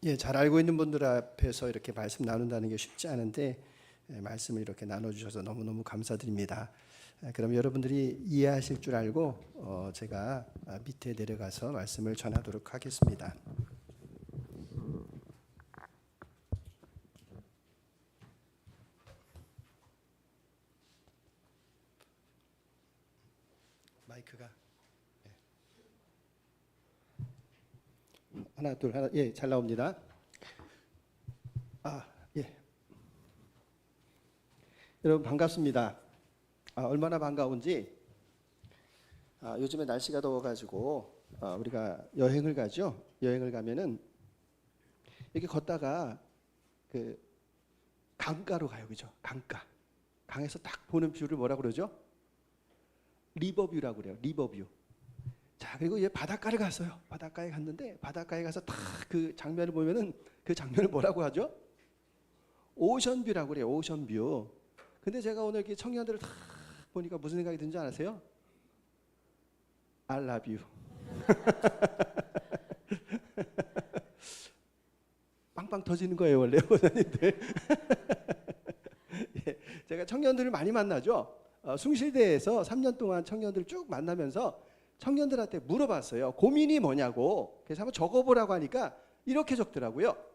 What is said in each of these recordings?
예, 잘 알고 있는 분들 앞에서 이렇게 말씀 나눈다는 게 쉽지 않은데 말씀을 이렇게 나눠주셔서 너무너무 감사드립니다. 그럼 여러분들이 이해하실 줄 알고 제가 밑에 내려가서 말씀을 전하도록 하겠습니다. 마이크가 하나 둘 하나 예, 잘 나옵니다. 예. 여러분 반갑습니다. 얼마나 반가운지 요즘에 날씨가 더워가지고 우리가 여행을 가죠. 여행을 가면은 이렇게 걷다가 그 강가로 가요, 그죠? 강가. 강에서 딱 보는 뷰를 뭐라 그러죠? 리버뷰라고 그래요. 리버뷰. 자, 그리고 이제 바닷가를 갔어요. 바닷가에 갔는데 바닷가에 가서 딱 그 장면을 보면은 그 장면을 뭐라고 하죠? 오션뷰라고 그래요. 오션뷰. 근데 제가 오늘 이렇게 청년들을 딱 보니까 무슨 생각이 드는지 아세요? I love you. 빵빵 터지는 거예요, 원래 원사님들. 예, 제가 청년들을 많이 만나죠. 숭실대에서 3년 동안 청년들을 쭉 만나면서 청년들한테 물어봤어요. 고민이 뭐냐고. 그래서 한번 적어보라고 하니까 이렇게 적더라고요.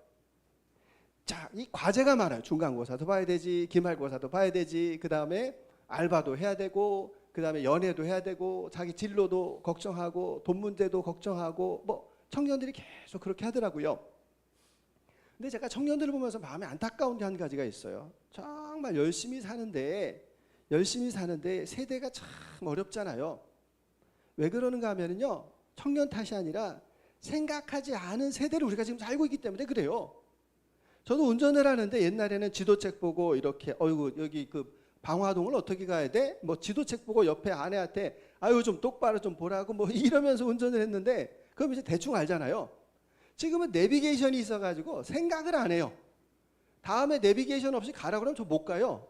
자, 이 과제가 많아요. 중간고사도 봐야 되지, 기말고사도 봐야 되지, 그 다음에 알바도 해야 되고, 그 다음에 연애도 해야 되고, 자기 진로도 걱정하고, 돈 문제도 걱정하고, 뭐 청년들이 계속 그렇게 하더라고요. 근데 제가 청년들을 보면서 마음에 안타까운 게 한 가지가 있어요. 정말 열심히 사는데 세대가 참 어렵잖아요. 왜 그러는가 하면요, 청년 탓이 아니라 생각하지 않은 세대를 우리가 지금 살고 있기 때문에 그래요. 저도 운전을 하는데 옛날에는 지도책 보고 이렇게 어이구 여기 그 방화동을 어떻게 가야 돼? 뭐 지도책 보고 옆에 아내한테 아유 좀 똑바로 좀 보라고 뭐 이러면서 운전을 했는데 그럼 이제 대충 알잖아요. 지금은 내비게이션이 있어가지고 생각을 안 해요. 다음에 내비게이션 없이 가라 그러면 저 못 가요.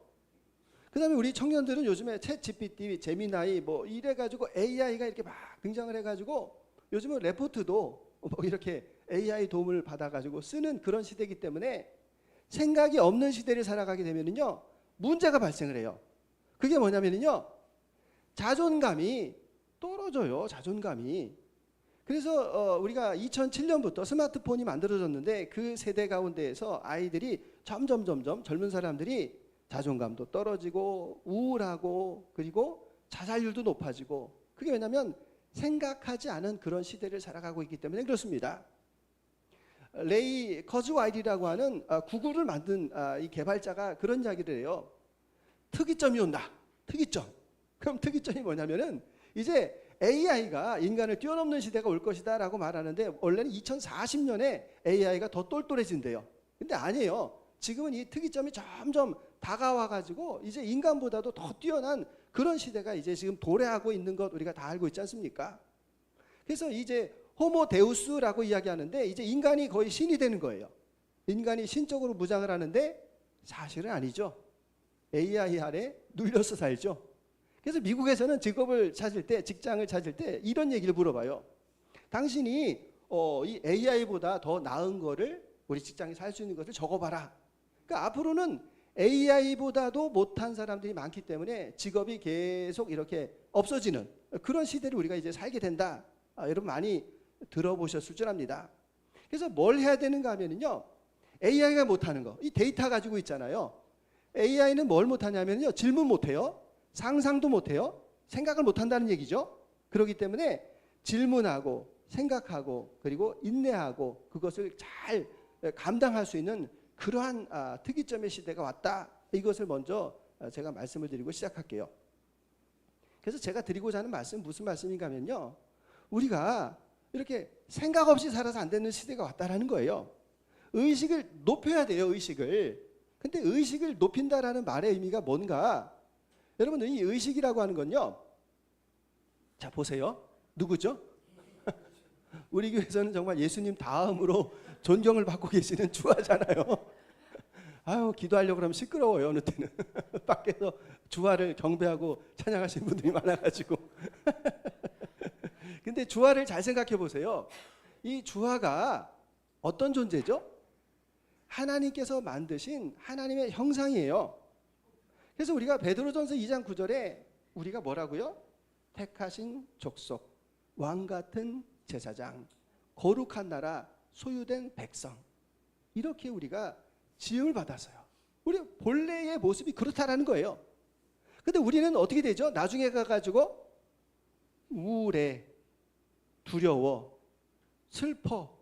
그 다음에 우리 청년들은 요즘에 챗 GPT, 제미나이 뭐 이래가지고 AI가 이렇게 막 등장을 해가지고 요즘은 레포트도 뭐 이렇게 AI 도움을 받아가지고 쓰는 그런 시대이기 때문에 생각이 없는 시대를 살아가게 되면은요 문제가 발생을 해요. 그게 뭐냐면은요 자존감이 떨어져요. 자존감이. 그래서 우리가 2007년부터 스마트폰이 만들어졌는데 그 세대 가운데에서 아이들이 점점 젊은 사람들이 자존감도 떨어지고 우울하고 그리고 자살률도 높아지고 그게 왜냐하면 생각하지 않은 그런 시대를 살아가고 있기 때문에 그렇습니다. 레이 커즈와일이라고 하는 구글을 만든 이 개발자가 그런 이야기를 해요. 특이점이 온다. 특이점. 그럼 특이점이 뭐냐면은 이제 AI가 인간을 뛰어넘는 시대가 올 것이다 라고 말하는데 원래는 2040년에 AI가 더 똘똘해진대요. 근데 아니에요. 지금은 이 특이점이 점점 다가와가지고 이제 인간보다도 더 뛰어난 그런 시대가 이제 지금 도래하고 있는 것 우리가 다 알고 있지 않습니까? 그래서 이제 호모 데우스라고 이야기하는데 이제 인간이 거의 신이 되는 거예요. 인간이 신적으로 무장을 하는데 사실은 아니죠. AI 아래 눌려서 살죠. 그래서 미국에서는 직업을 찾을 때, 직장을 찾을 때 이런 얘기를 물어봐요. 당신이 이 AI보다 더 나은 거를 우리 직장에 살 수 있는 것을 적어봐라. 그러니까 앞으로는 AI보다도 못한 사람들이 많기 때문에 직업이 계속 이렇게 없어지는 그런 시대를 우리가 이제 살게 된다. 여러분 많이 들어보셨을 줄 압니다. 그래서 뭘 해야 되는가 하면요. AI가 못하는 거. 이 데이터 가지고 있잖아요. AI는 뭘 못하냐면요. 질문 못해요. 상상도 못해요. 생각을 못한다는 얘기죠. 그렇기 때문에 질문하고 생각하고 그리고 인내하고 그것을 잘 감당할 수 있는 그러한 특이점의 시대가 왔다. 이것을 먼저 제가 말씀을 드리고 시작할게요. 그래서 제가 드리고자 하는 말씀은 무슨 말씀인가 하면요. 우리가 이렇게 생각 없이 살아서 안 되는 시대가 왔다라는 거예요. 의식을 높여야 돼요. 의식을. 근데 의식을 높인다라는 말의 의미가 뭔가? 여러분 이 의식이라고 하는 건요. 자 보세요. 누구죠? 우리 교회에서는 정말 예수님 다음으로 존경을 받고 계시는 주하잖아요. 아유 기도하려고 그러면 시끄러워요. 어느 때는 밖에서 주하를 경배하고 찬양하시는 분들이 많아가지고 근데 주하를 잘 생각해 보세요. 이 주하가 어떤 존재죠? 하나님께서 만드신 하나님의 형상이에요. 그래서 우리가 베드로전서 2장 9절에 우리가 뭐라고요? 택하신 족속, 왕 같은 제사장, 거룩한 나라, 소유된 백성. 이렇게 우리가 지음을 받았어요. 우리 본래의 모습이 그렇다라는 거예요. 근데 우리는 어떻게 되죠? 나중에 가가지고 우울해, 두려워, 슬퍼,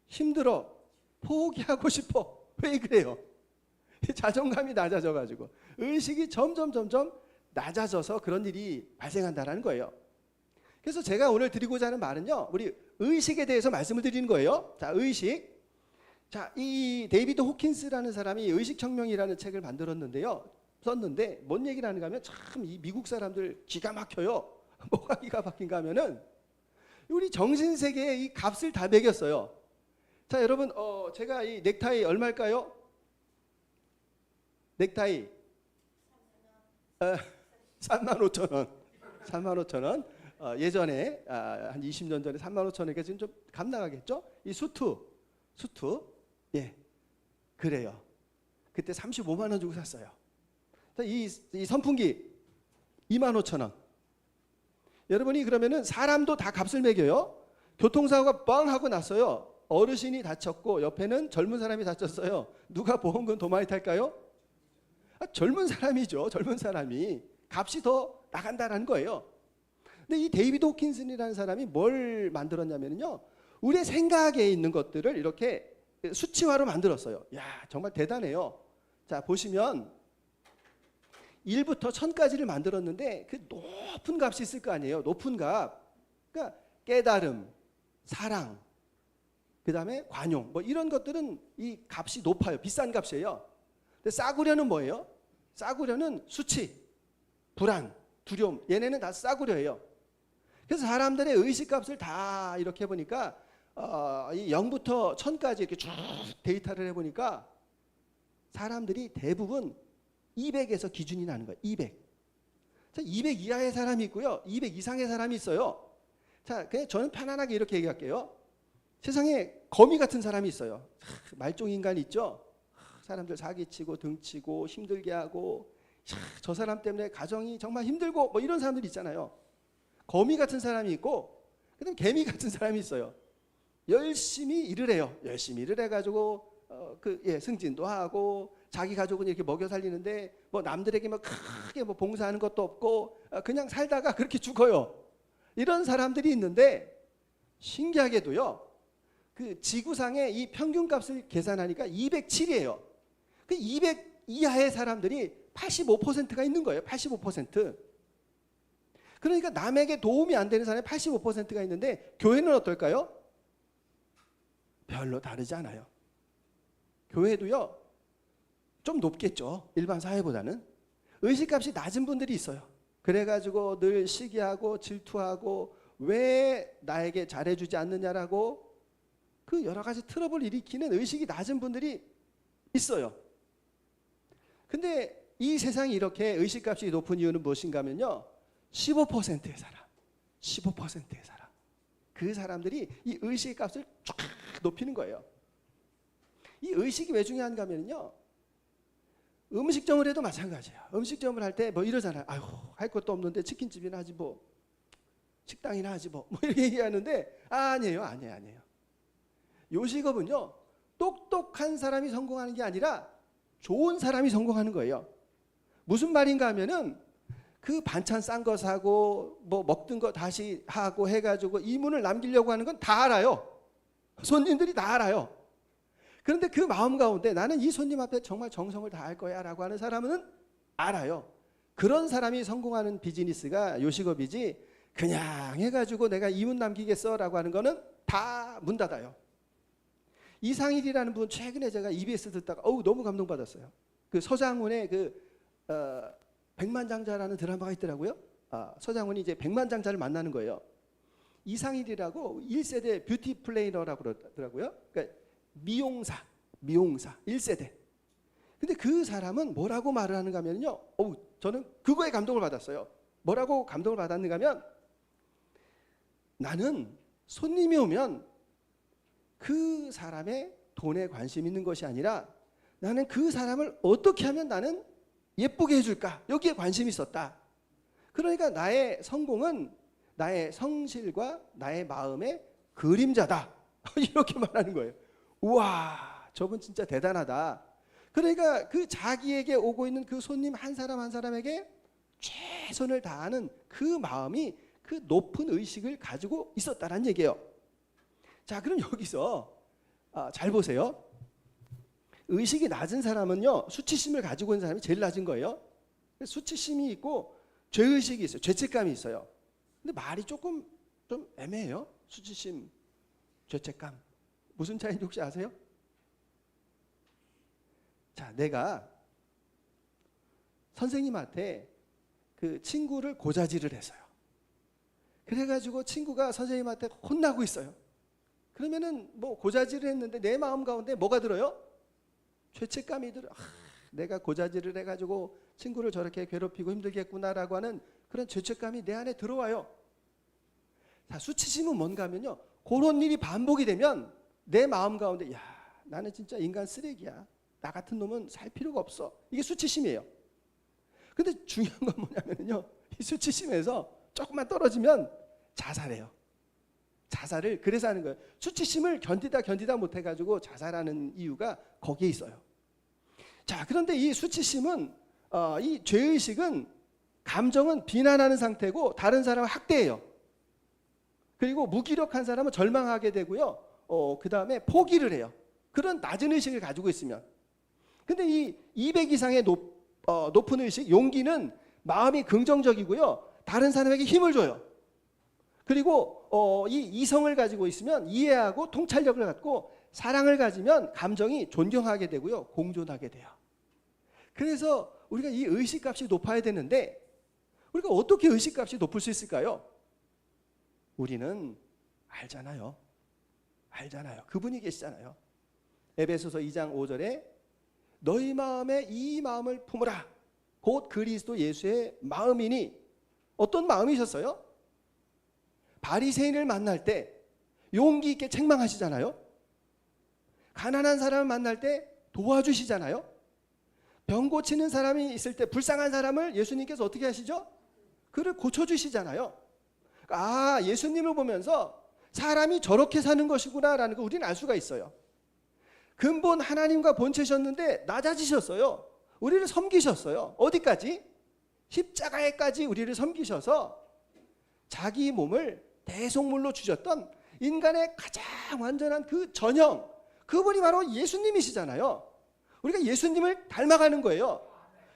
힘들어, 포기하고 싶어. 왜 그래요? 자존감이 낮아져가지고 의식이 점점 낮아져서 그런 일이 발생한다는 거예요. 그래서 제가 오늘 드리고자 하는 말은요, 우리 의식에 대해서 말씀을 드리는 거예요. 자, 의식. 자, 이 데이비드 호킨스라는 사람이 의식혁명이라는 책을 만들었는데요. 썼는데 뭔 얘기를 하는가 하면 참 이 미국 사람들 기가 막혀요. 뭐가 기가 막힌가 하면은 우리 정신세계에 이 값을 다 매겼어요. 자, 여러분, 제가 이 넥타이 얼마일까요? 넥타이 35,000원. 35,000원. 예전에 한 20년 전에 35,000원이니까 지금 좀 값 나가겠죠? 이 수트. 예, 그래요. 그때 35만 원 주고 샀어요. 이 선풍기 25,000원. 여러분이 그러면은 사람도 다 값을 매겨요. 교통사고가 뻥 하고 났어요. 어르신이 다쳤고 옆에는 젊은 사람이 다쳤어요. 누가 보험금 더 많이 탈까요? 젊은 사람이죠. 젊은 사람이 값이 더 나간다라는 거예요. 근데 이 데이비드 호킨슨이라는 사람이 뭘 만들었냐면요, 우리의 생각에 있는 것들을 이렇게 수치화로 만들었어요. 야, 정말 대단해요. 자, 보시면 1부터 1000까지를 만들었는데 그 높은 값이 있을 거 아니에요. 높은 값. 그러니까 깨달음, 사랑, 그 다음에 관용, 뭐 이런 것들은 이 값이 높아요. 비싼 값이에요. 근데 싸구려는 뭐예요? 싸구려는 수치, 불안, 두려움. 얘네는 다 싸구려예요. 그래서 사람들의 의식값을 다 이렇게 해보니까 이 0부터 1000까지 이렇게 쭉 데이터를 해보니까 사람들이 대부분 200에서 기준이 나는 거예요. 200. 자, 200 이하의 사람이 있고요. 200 이상의 사람이 있어요. 자, 그냥 저는 편안하게 이렇게 얘기할게요. 세상에 거미 같은 사람이 있어요. 말종 인간 있죠? 사람들 사기치고 등치고 힘들게 하고, 저 사람 때문에 가정이 정말 힘들고 뭐 이런 사람들 있잖아요. 거미 같은 사람이 있고, 그다음 개미 같은 사람이 있어요. 열심히 일을 해요. 열심히 일을 해가지고 승진도 하고 자기 가족은 이렇게 먹여 살리는데 뭐 남들에게 뭐 크게 뭐 봉사하는 것도 없고 그냥 살다가 그렇게 죽어요. 이런 사람들이 있는데 신기하게도요, 그 지구상의 이 평균값을 계산하니까 207이에요. 그 200 이하의 사람들이 85%가 있는 거예요. 85%. 그러니까 남에게 도움이 안 되는 사람이 85%가 있는데 교회는 어떨까요? 별로 다르지 않아요. 교회도요, 좀 높겠죠. 일반 사회보다는. 의식값이 낮은 분들이 있어요. 그래가지고 늘 시기하고 질투하고 왜 나에게 잘해주지 않느냐라고 그 여러 가지 트러블을 일으키는 의식이 낮은 분들이 있어요. 근데 이 세상이 이렇게 의식값이 높은 이유는 무엇인가 하면요, 15%의 사람, 15%의 사람, 그 사람들이 이 의식값을 쫙 높이는 거예요. 이 의식이 왜 중요한가 하면요, 음식점을 해도 마찬가지예요. 음식점을 할 때 뭐 이러잖아요. 아유, 할 것도 없는데 치킨집이나 하지 뭐, 식당이나 하지 뭐 이렇게 얘기하는데 아니에요. 요식업은요, 똑똑한 사람이 성공하는 게 아니라 좋은 사람이 성공하는 거예요. 무슨 말인가 하면은 그 반찬 싼 거 사고 뭐 먹던 거 다시 하고 해가지고 이문을 남기려고 하는 건 다 알아요. 손님들이 다 알아요. 그런데 그 마음 가운데 나는 이 손님 앞에 정말 정성을 다할 거야 라고 하는 사람은 알아요. 그런 사람이 성공하는 비즈니스가 요식업이지, 그냥 해가지고 내가 이문 남기겠어 라고 하는 거는 다 문 닫아요. 이상일이라는 분, 최근에 제가 EBS 듣다가 너무 감동받았어요. 그 서장훈의 백만장자라는 드라마가 있더라고요. 서장훈이 이제 백만장자를 만나는 거예요. 이상일이라고 1세대 뷰티 플래너라고 그러더라고요. 그러니까 미용사 1세대. 근데 그 사람은 뭐라고 말을 하는가 하면요, 저는 그거에 감동을 받았어요. 뭐라고 감동을 받았는가 하면, 나는 손님이 오면 그 사람의 돈에 관심 있는 것이 아니라 나는 그 사람을 어떻게 하면 나는 예쁘게 해줄까? 여기에 관심이 있었다. 그러니까 나의 성공은 나의 성실과 나의 마음의 그림자다. 이렇게 말하는 거예요. 우와, 저분 진짜 대단하다. 그러니까 그 자기에게 오고 있는 그 손님 한 사람 한 사람에게 최선을 다하는 그 마음이 그 높은 의식을 가지고 있었다는 얘기예요. 자, 그럼 여기서 잘 보세요. 의식이 낮은 사람은요, 수치심을 가지고 있는 사람이 제일 낮은 거예요. 수치심이 있고 죄의식이 있어요. 죄책감이 있어요. 근데 말이 조금 좀 애매해요. 수치심, 죄책감. 무슨 차이인지 혹시 아세요? 자, 내가 선생님한테 그 친구를 고자질을 했어요. 그래가지고 친구가 선생님한테 혼나고 있어요. 그러면은 뭐 고자질을 했는데 내 마음 가운데 뭐가 들어요? 죄책감이 들어. 내가 고자질을 해가지고 친구를 저렇게 괴롭히고 힘들게 했구나라고 하는 그런 죄책감이 내 안에 들어와요. 자, 수치심은 뭔가 하면요, 그런 일이 반복이 되면 내 마음 가운데 야, 나는 진짜 인간 쓰레기야. 나 같은 놈은 살 필요가 없어. 이게 수치심이에요. 근데 중요한 건 뭐냐면요, 이 수치심에서 조금만 떨어지면 자살해요. 자살을 그래서 하는 거예요. 수치심을 견디다 못해가지고 자살하는 이유가 거기에 있어요. 자, 그런데 이 수치심은 이 죄의식은 감정은 비난하는 상태고 다른 사람을 학대해요. 그리고 무기력한 사람은 절망하게 되고요. 그 다음에 포기를 해요. 그런 낮은 의식을 가지고 있으면. 근데 이 200 이상의 높은 의식, 용기는 마음이 긍정적이고요. 다른 사람에게 힘을 줘요. 그리고 이 이성을 가지고 있으면 이해하고 통찰력을 갖고 사랑을 가지면 감정이 존경하게 되고요. 공존하게 돼요. 그래서 우리가 이 의식값이 높아야 되는데 우리가 어떻게 의식값이 높을 수 있을까요? 우리는 알잖아요. 그분이 계시잖아요. 에베소서 2장 5절에 너희 마음에 이 마음을 품으라. 곧 그리스도 예수의 마음이니. 어떤 마음이셨어요? 바리새인을 만날 때 용기 있게 책망하시잖아요. 가난한 사람을 만날 때 도와주시잖아요. 병 고치는 사람이 있을 때 불쌍한 사람을 예수님께서 어떻게 하시죠? 그를 고쳐주시잖아요. 아, 예수님을 보면서 사람이 저렇게 사는 것이구나라는 걸 우리는 알 수가 있어요. 근본 하나님과 본체셨는데 낮아지셨어요. 우리를 섬기셨어요. 어디까지? 십자가에까지 우리를 섬기셔서 자기 몸을 대속물로 주셨던 인간의 가장 완전한 그 전형, 그분이 바로 예수님이시잖아요. 우리가 예수님을 닮아가는 거예요.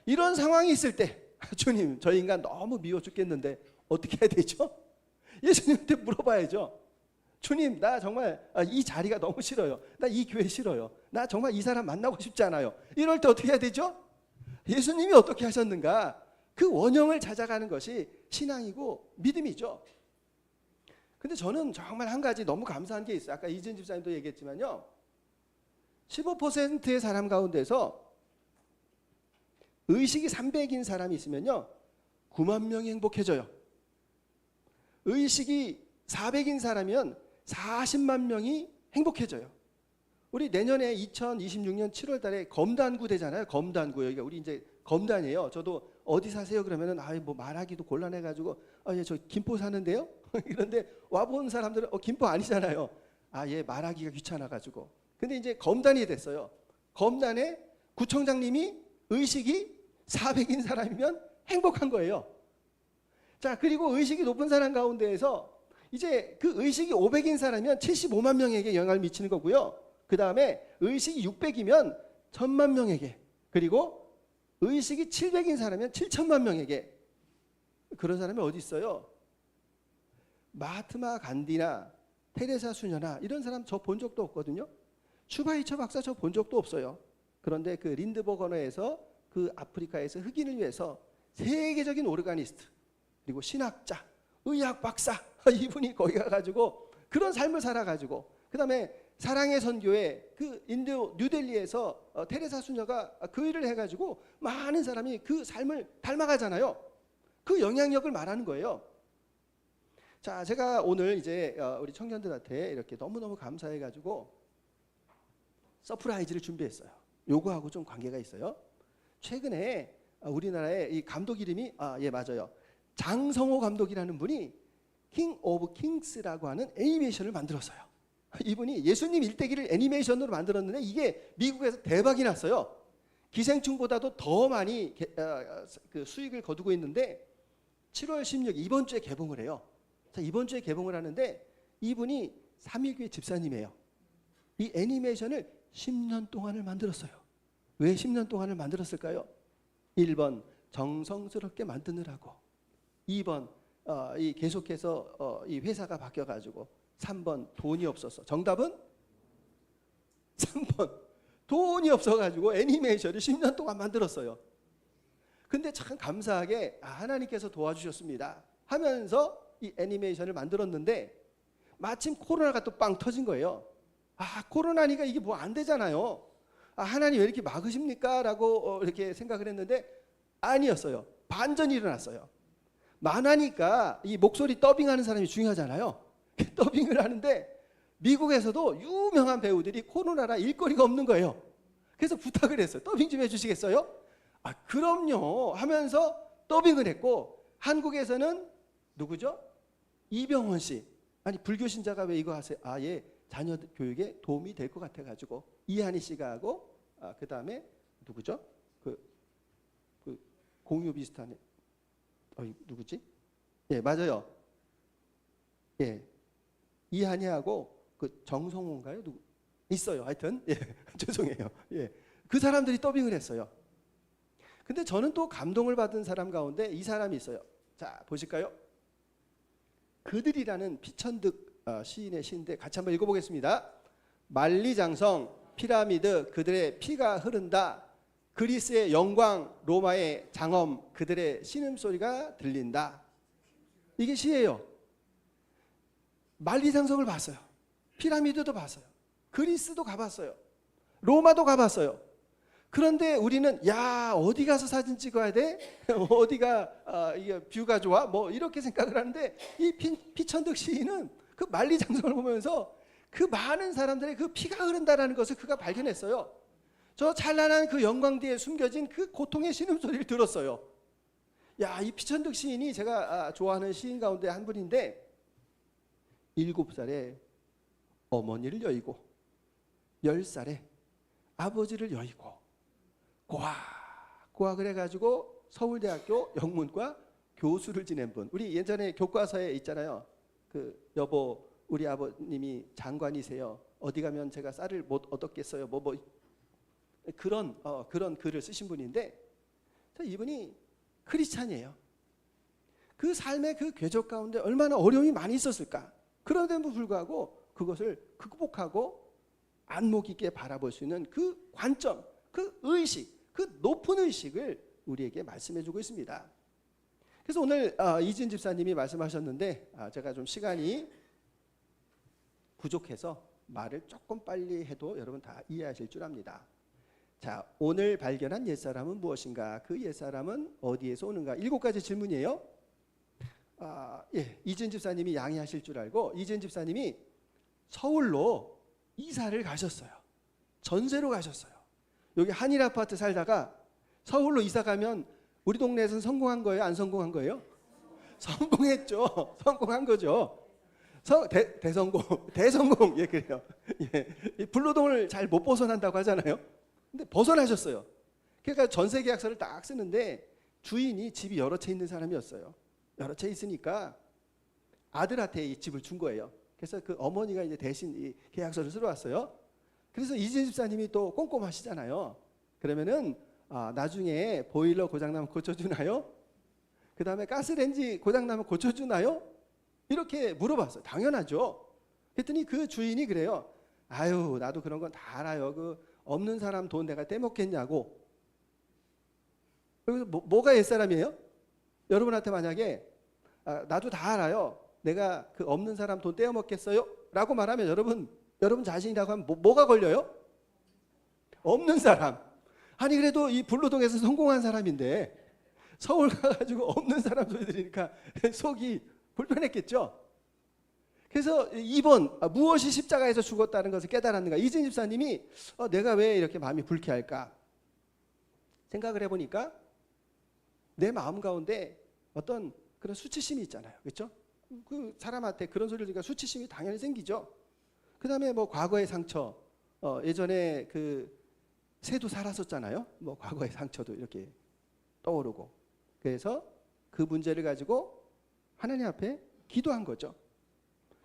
이런 상황이 있을 때 주님, 저 인간 너무 미워 죽겠는데 어떻게 해야 되죠? 예수님한테 물어봐야죠. 주님, 나 정말 이 자리가 너무 싫어요. 나 이 교회 싫어요. 나 정말 이 사람 만나고 싶지 않아요. 이럴 때 어떻게 해야 되죠? 예수님이 어떻게 하셨는가? 그 원형을 찾아가는 것이 신앙이고 믿음이죠. 근데 저는 정말 한 가지 너무 감사한 게 있어요. 아까 이진 집사님도 얘기했지만요. 15%의 사람 가운데서 의식이 300인 사람이 있으면요. 9만 명이 행복해져요. 의식이 400인 사람이면 40만 명이 행복해져요. 우리 내년에 2026년 7월 달에 검단구 되잖아요. 검단구. 여기가 우리 이제 검단이에요. 저도 어디 사세요? 그러면은 뭐 말하기도 곤란해가지고 예, 저 김포 사는데요. 그런데 와본 사람들은 김포 아니잖아요. 예, 말하기가 귀찮아가지고. 근데 이제 검단이 됐어요. 검단에 구청장님이 의식이 400인 사람이면 행복한 거예요. 자, 그리고 의식이 높은 사람 가운데에서 이제 그 의식이 500인 사람이면 75만 명에게 영향을 미치는 거고요. 그 다음에 의식이 600이면 1000만 명에게, 그리고 의식이 700인 사람이면 7천만 명에게. 그런 사람이 어디 있어요? 마하트마 간디나 테레사 수녀나 이런 사람 저 본 적도 없거든요. 슈바이처 박사 저 본 적도 없어요. 그런데 그 린드버그 언어에서 그 아프리카에서 흑인을 위해서 세계적인 오르가니스트, 그리고 신학자, 의학 박사, 이분이 거기 가가지고 그런 삶을 살아가지고, 그 다음에 사랑의 선교회 그 인도 뉴델리에서 테레사 수녀가 그 일을 해가지고 많은 사람이 그 삶을 닮아가잖아요. 그 영향력을 말하는 거예요. 자, 제가 오늘 이제 우리 청년들한테 이렇게 너무너무 감사해가지고 서프라이즈를 준비했어요. 요거하고 좀 관계가 있어요. 최근에 우리나라의 이 감독 이름이 예 맞아요. 장성호 감독이라는 분이 킹 오브 킹스라고 하는 애니메이션을 만들었어요. 이분이 예수님 일대기를 애니메이션으로 만들었는데 이게 미국에서 대박이 났어요. 기생충보다도 더 많이 그 수익을 거두고 있는데 7월 16일 이번 주에 개봉을 해요. 자, 이번 주에 개봉을 하는데 이분이 삼일교회 집사님이에요. 이 애니메이션을 10년 동안을 만들었어요. 왜 10년 동안을 만들었을까요? 1번 정성스럽게 만드느라고, 2번 이 계속해서 이 회사가 바뀌어가지고, 3번 돈이 없어서. 정답은 3번 돈이 없어가지고 애니메이션을 10년 동안 만들었어요. 근데 참 감사하게 하나님께서 도와주셨습니다 하면서 이 애니메이션을 만들었는데 마침 코로나가 또 빵 터진 거예요. 코로나니까 이게 뭐 안 되잖아요. 하나님 왜 이렇게 막으십니까? 라고 이렇게 생각을 했는데 아니었어요. 반전이 일어났어요. 만화니까 이 목소리 더빙하는 사람이 중요하잖아요. 더빙을 하는데 미국에서도 유명한 배우들이 코로나라 일거리가 없는 거예요. 그래서 부탁을 했어요. 더빙 좀 해주시겠어요? 그럼요 하면서 더빙을 했고, 한국에서는 누구죠? 이병헌 씨. 아니 불교 신자가 왜 이거 하세요? 예, 자녀 교육에 도움이 될 것 같아가지고 이한희 씨가 하고, 그 다음에 누구죠? 그 공유 비슷한 누구지? 예 맞아요. 예 이한희하고 그 정성호인가요? 누구 있어요. 하여튼 예 죄송해요. 예 그 사람들이 더빙을 했어요. 근데 저는 또 감동을 받은 사람 가운데 이 사람이 있어요. 자 보실까요? 그들이라는 피천득 시인의 시인데 같이 한번 읽어보겠습니다. 만리장성 피라미드 그들의 피가 흐른다. 그리스의 영광 로마의 장엄 그들의 신음소리가 들린다. 이게 시예요. 만리장성을 봤어요. 피라미드도 봤어요. 그리스도 가봤어요. 로마도 가봤어요. 그런데 우리는 어디 가서 사진 찍어야 돼? 어디가 이게 뷰가 좋아? 뭐 이렇게 생각을 하는데 이 피천득 시인은 그 만리장성을 보면서 그 많은 사람들의 그 피가 흐른다라는 것을 그가 발견했어요. 저 찬란한 그 영광 뒤에 숨겨진 그 고통의 신음소리를 들었어요. 이 피천득 시인이 제가 좋아하는 시인 가운데 한 분인데 7살에 어머니를 여의고 10살에 아버지를 여의고 고학을 해가지고 서울대학교 영문과 교수를 지낸 분. 우리 예전에 교과서에 있잖아요. 그 여보 우리 아버님이 장관이세요. 어디 가면 제가 쌀을 못 얻었겠어요. 그런 글을 쓰신 분인데 이분이 크리스찬이에요. 그 삶의 그 궤적 가운데 얼마나 어려움이 많이 있었을까. 그런데도 불구하고 그것을 극복하고 안목 있게 바라볼 수 있는 그 관점, 그 의식, 그 높은 의식을 우리에게 말씀해주고 있습니다. 그래서 오늘 이진 집사님이 말씀하셨는데 제가 좀 시간이 부족해서 말을 조금 빨리 해도 여러분 다 이해하실 줄 압니다. 자, 오늘 발견한 옛사람은 무엇인가? 그 옛사람은 어디에서 오는가? 7가지 질문이에요. 이진 집사님이 양해하실 줄 알고 이진 집사님이 서울로 이사를 가셨어요. 전세로 가셨어요. 여기 한일 아파트 살다가 서울로 이사 가면 우리 동네에서는 성공한 거예요? 안 성공한 거예요? 성공했죠. 성공한 거죠. 대성공. 예, 그래요. 예. 불로동을 잘 못 벗어난다고 하잖아요. 근데 벗어나셨어요. 그러니까 전세 계약서를 딱 쓰는데 주인이 집이 여러 채 있는 사람이었어요. 여러 채 있으니까 아들한테 이 집을 준 거예요. 그래서 그 어머니가 이제 대신 이 계약서를 쓰러 왔어요. 그래서 이진 집사님이 또 꼼꼼하시잖아요. 그러면은 나중에 보일러 고장나면 고쳐주나요? 그 다음에 가스레인지 고장나면 고쳐주나요? 이렇게 물어봤어요. 당연하죠. 그랬더니 그 주인이 그래요. 나도 그런 건 다 알아요. 그 없는 사람 돈 내가 떼먹겠냐고. 그래서 뭐가 옛사람이에요? 여러분한테 만약에 나도 다 알아요. 내가 그 없는 사람 돈 떼어먹겠어요? 라고 말하면 여러분 자신이라고 하면 뭐가 걸려요? 없는 사람. 아니 그래도 이 불로동에서 성공한 사람인데 서울 가가지고 없는 사람 소리 들으니까 속이 불편했겠죠. 그래서 2번 무엇이 십자가에서 죽었다는 것을 깨달았는가. 이진 집사님이 내가 왜 이렇게 마음이 불쾌할까 생각을 해보니까 내 마음 가운데 어떤 그런 수치심이 있잖아요. 그렇죠? 그 사람한테 그런 소리를 들으니까 수치심이 당연히 생기죠. 그 다음에 뭐 과거의 상처, 예전에 그 새도 살았었잖아요. 뭐 과거의 상처도 이렇게 떠오르고. 그래서 그 문제를 가지고 하나님 앞에 기도한 거죠.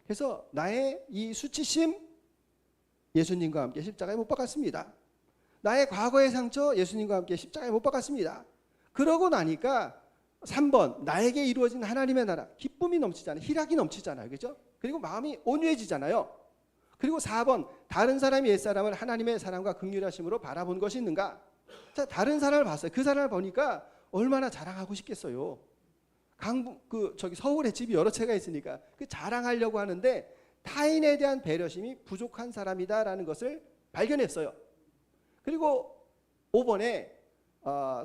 그래서 나의 이 수치심 예수님과 함께 십자가에 못 박았습니다. 나의 과거의 상처 예수님과 함께 십자가에 못 박았습니다. 그러고 나니까 3번 나에게 이루어진 하나님의 나라 기쁨이 넘치잖아요. 희락이 넘치잖아요. 그렇죠? 그리고 마음이 온유해지잖아요. 그리고 4번 다른 사람이 옛사람을 하나님의 사랑과 긍휼하심으로 바라본 것이 있는가. 자, 다른 사람을 봤어요. 그 사람을 보니까 얼마나 자랑하고 싶겠어요. 서울에 집이 여러 채가 있으니까 그 자랑하려고 하는데 타인에 대한 배려심이 부족한 사람이다라는 것을 발견했어요. 그리고 5번에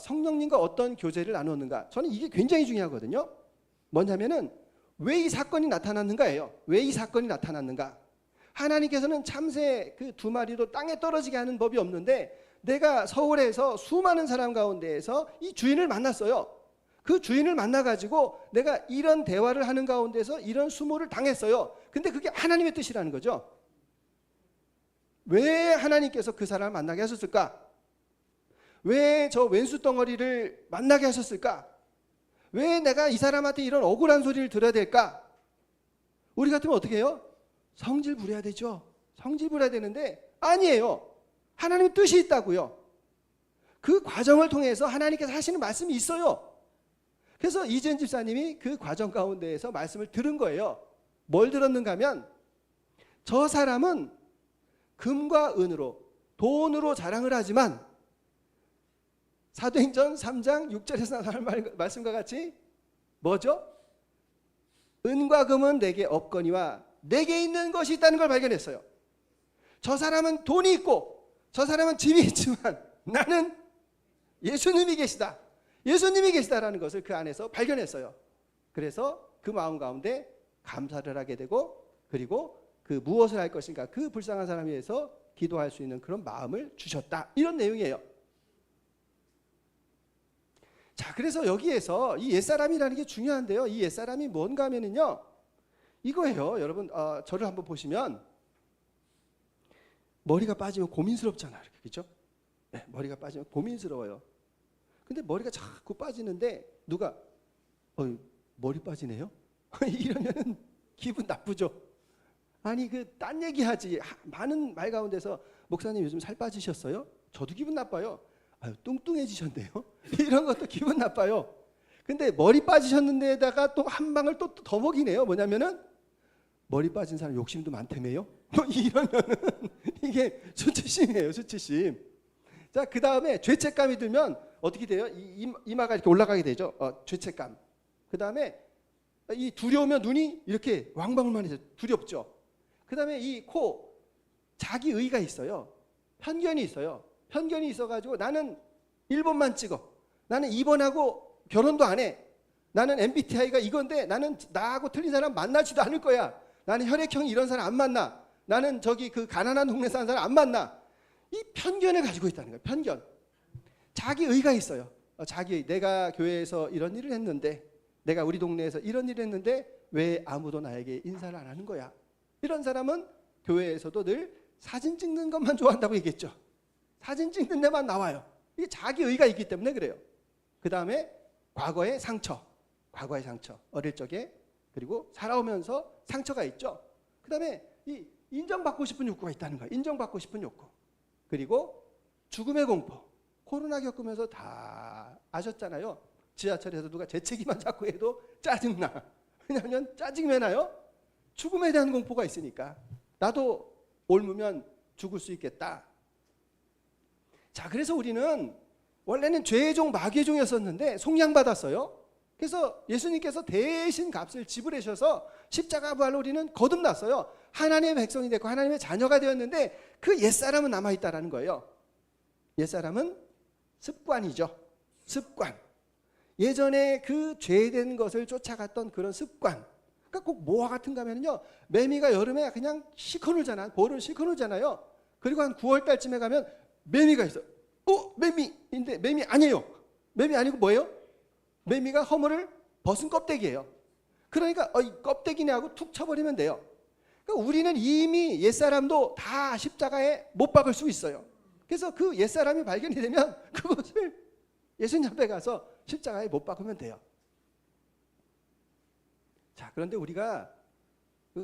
성령님과 어떤 교제를 나눴는가. 저는 이게 굉장히 중요하거든요. 뭐냐면은 왜 이 사건이 나타났는가예요. 왜 이 사건이 나타났는가. 하나님께서는 참새 그 2마리도 땅에 떨어지게 하는 법이 없는데 내가 서울에서 수많은 사람 가운데에서 이 주인을 만났어요. 그 주인을 만나가지고 내가 이런 대화를 하는 가운데서 이런 수모를 당했어요. 근데 그게 하나님의 뜻이라는 거죠. 왜 하나님께서 그 사람을 만나게 하셨을까? 왜 저 왼수 덩어리를 만나게 하셨을까? 왜 내가 이 사람한테 이런 억울한 소리를 들어야 될까? 우리 같으면 어떻게 해요? 성질 부려야 되죠. 성질 부려야 되는데 아니에요. 하나님의 뜻이 있다고요. 그 과정을 통해서 하나님께서 하시는 말씀이 있어요. 그래서 이재현 집사님이 그 과정 가운데에서 말씀을 들은 거예요. 뭘 들었는가 하면 저 사람은 금과 은으로 돈으로 자랑을 하지만 사도행전 3장 6절에서 나오는 말씀과 같이 뭐죠? 은과 금은 내게 없거니와 내게 있는 것이 있다는 걸 발견했어요. 저 사람은 돈이 있고 저 사람은 집이 있지만 나는 예수님이 계시다. 예수님이 계시다라는 것을 그 안에서 발견했어요. 그래서 그 마음 가운데 감사를 하게 되고 그리고 그 무엇을 할 것인가 그 불쌍한 사람에 대해서 기도할 수 있는 그런 마음을 주셨다. 이런 내용이에요. 자, 그래서 여기에서 이 옛사람이라는 게 중요한데요. 이 옛사람이 뭔가 하면은요. 이거예요. 여러분 저를 한번 보시면 머리가 빠지면 고민스럽잖아요. 그렇죠? 네, 머리가 빠지면 고민스러워요. 근데 머리가 자꾸 빠지는데 누가 머리 빠지네요? 이러면 기분 나쁘죠. 아니 그 딴 얘기하지. 많은 말 가운데서 목사님 요즘 살 빠지셨어요? 저도 기분 나빠요. 아유 뚱뚱해지셨네요. 이런 것도 기분 나빠요. 근데 머리 빠지셨는데다가 또 한 방을 또 더 먹이네요. 뭐냐면은 머리 빠진 사람 욕심도 많다며요. 뭐 이러면은 이게 수치심이에요. 수치심. 자, 그 다음에 죄책감이 들면 어떻게 돼요? 이마가 이렇게 올라가게 되죠. 죄책감. 그 다음에 이 두려우면 눈이 이렇게 왕방울만해져. 두렵죠. 그 다음에 이 코 자기의가 있어요. 편견이 있어요. 편견이 있어가지고 나는 1번만 찍어. 나는 2번하고 결혼도 안 해. 나는 MBTI가 이건데 나는 나하고 틀린 사람 만나지도 않을 거야. 나는 혈액형이 이런 사람 안 만나. 나는 저기 그 가난한 동네 사는 사람 안 만나. 이 편견을 가지고 있다는 거예요. 편견. 자기의가 있어요. 자기의. 내가 교회에서 이런 일을 했는데 내가 우리 동네에서 이런 일을 했는데 왜 아무도 나에게 인사를 안 하는 거야. 이런 사람은 교회에서도 늘 사진 찍는 것만 좋아한다고 얘기했죠. 사진 찍는 데만 나와요. 이게 자기의가 있기 때문에 그래요. 그 다음에 과거의 상처. 과거의 상처. 어릴 적에 그리고 살아오면서 상처가 있죠. 그 다음에 이 인정받고 싶은 욕구가 있다는 거예요. 인정받고 싶은 욕구. 그리고 죽음의 공포. 코로나 겪으면서 다 아셨잖아요. 지하철에서 누가 재채기만 자꾸 해도 짜증나. 왜냐하면 짜증이 왜 나요? 죽음에 대한 공포가 있으니까. 나도 옮으면 죽을 수 있겠다. 자, 그래서 우리는 원래는 죄의 종 마귀의 종이었었는데 속량받았어요. 그래서 예수님께서 대신 값을 지불하셔서 십자가 부활로 우리는 거듭났어요. 하나님의 백성이 됐고 하나님의 자녀가 되었는데 그 옛사람은 남아있다라는 거예요. 옛사람은 습관이죠. 습관. 예전에 그 죄된 것을 쫓아갔던 그런 습관. 그러니까 꼭 뭐와 같은가 하면요, 매미가 여름에 그냥 시커놀잖아. 볼을 시커놀잖아요. 그리고 한 9월 달쯤에 가면 매미가 있어. 매미인데 매미 아니에요. 매미 아니고 뭐예요? 매미가 허물을 벗은 껍데기예요. 그러니까 이 껍데기네 하고 툭 쳐버리면 돼요. 그러니까 우리는 이미 옛사람도 다 십자가에 못 박을 수 있어요. 그래서 그 옛사람이 발견이 되면 그것을 예수님 앞에 가서 십자가에 못 박으면 돼요. 자, 그런데 우리가